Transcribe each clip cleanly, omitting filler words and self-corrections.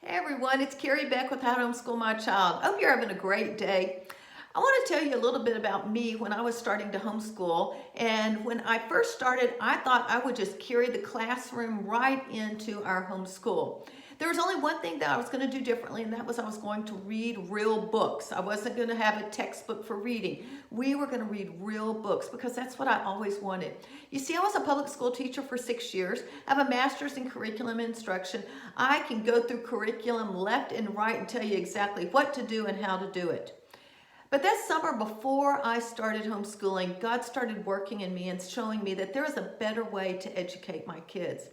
Hey everyone, it's Carrie Beck with How to Homeschool My Child. Hope you're having a great day. I want to tell you a little bit about me when I was starting to homeschool. And when I first started, I thought I would just carry the classroom right into our homeschool. There was only one thing that I was going to do differently, and that was I was going to read real books. I wasn't going to have a textbook for reading. We were going to read real books because that's what I always wanted. You see, I was a public school teacher for 6 years. I have a master's in curriculum instruction. I can go through curriculum left and right and tell you exactly what to do and how to do it. But that summer before I started homeschooling, God started working in me and showing me that there is a better way to educate my kids.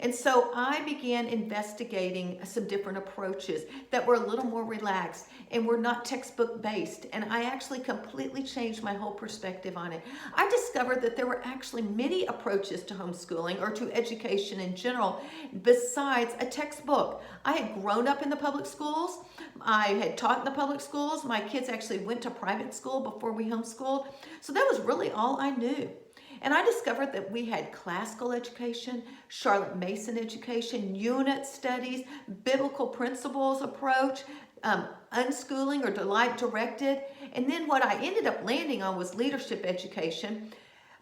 And so I began investigating some different approaches that were a little more relaxed and were not textbook based. And I actually completely changed my whole perspective on it. I discovered that there were actually many approaches to homeschooling or to education in general besides a textbook. I had grown up in the public schools. I had taught in the public schools. My kids actually went to private school before we homeschooled. So that was really all I knew. And I discovered that we had classical education, Charlotte Mason education, unit studies, biblical principles approach, unschooling or delight directed. And then what I ended up landing on was leadership education.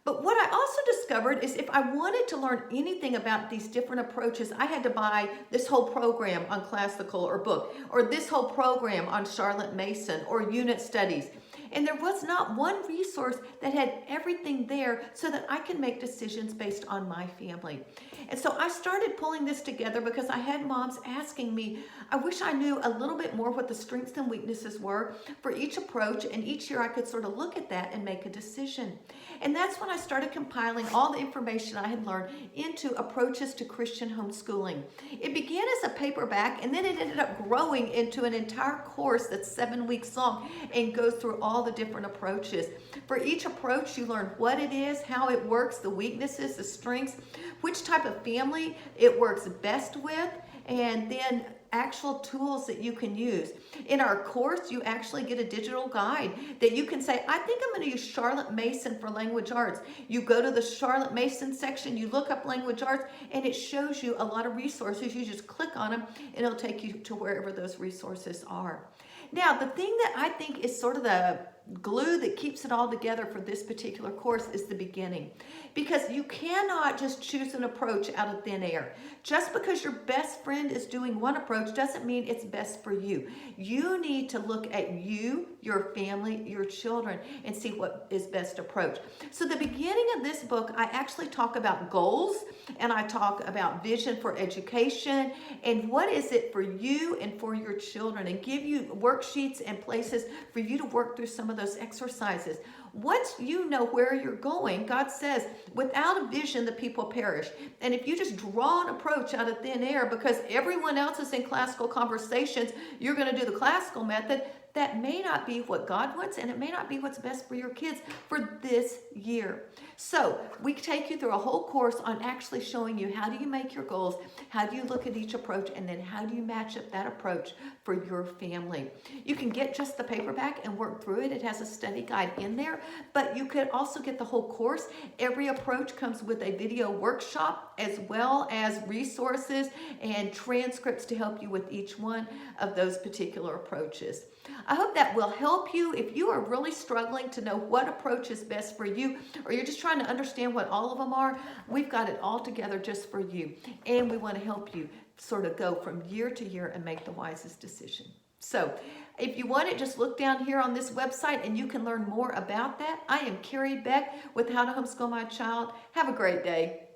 But what I also discovered is if I wanted to learn anything about these different approaches, I had to buy this whole program on classical or book, or this whole program on Charlotte Mason or unit studies. And there was not one resource that had everything there so that I can make decisions based on my family. And so I started pulling this together because I had moms asking me, I wish I knew a little bit more what the strengths and weaknesses were for each approach, and each year I could sort of look at that and make a decision. And that's when I started compiling all the information I had learned into approaches to Christian homeschooling. It began as a paperback, and then it ended up growing into an entire course that's 7 weeks long and goes through all the different approaches. For each approach, you learn what it is, how it works, the weaknesses, the strengths, which type of family it works best with, and then actual tools that you can use. In our course, you actually get a digital guide that you can say, I think I'm going to use Charlotte Mason for language arts. You go to the Charlotte Mason section, you look up language arts, and it shows you a lot of resources. You just click on them, and it'll take you to wherever those resources are. Now, the thing that I think is sort of the glue that keeps it all together for this particular course is the beginning. Because you cannot just choose an approach out of thin air. Just because your best friend is doing one approach doesn't mean it's best for you. You need to look at you, your family, your children, and see what is best approach. So the beginning of this book, I actually talk about goals, and I talk about vision for education, and what is it for you and for your children, and give you worksheets and places for you to work through some of those exercises. Once you know where you're going, God says, without a vision, the people perish. And if you just draw an approach out of thin air because everyone else is in classical conversations, you're going to do the classical method, that may not be what God wants, and it may not be what's best for your kids for this year. So we take you through a whole course on actually showing you how do you make your goals, how do you look at each approach, and then how do you match up that approach for your family. You can get just the paperback and work through it. It has a study guide in there, but you could also get the whole course. Every approach comes with a video workshop as well as resources and transcripts to help you with each one of those particular approaches. I hope that will help you if you are really struggling to know what approach is best for you, or you're just trying to understand what all of them are. We've got it all together just for you, and we want to help you sort of go from year to year and make the wisest decision. So if you want it, just look down here on this website and you can learn more about that. I am Carrie Beck with How to Homeschool My Child. Have a great day.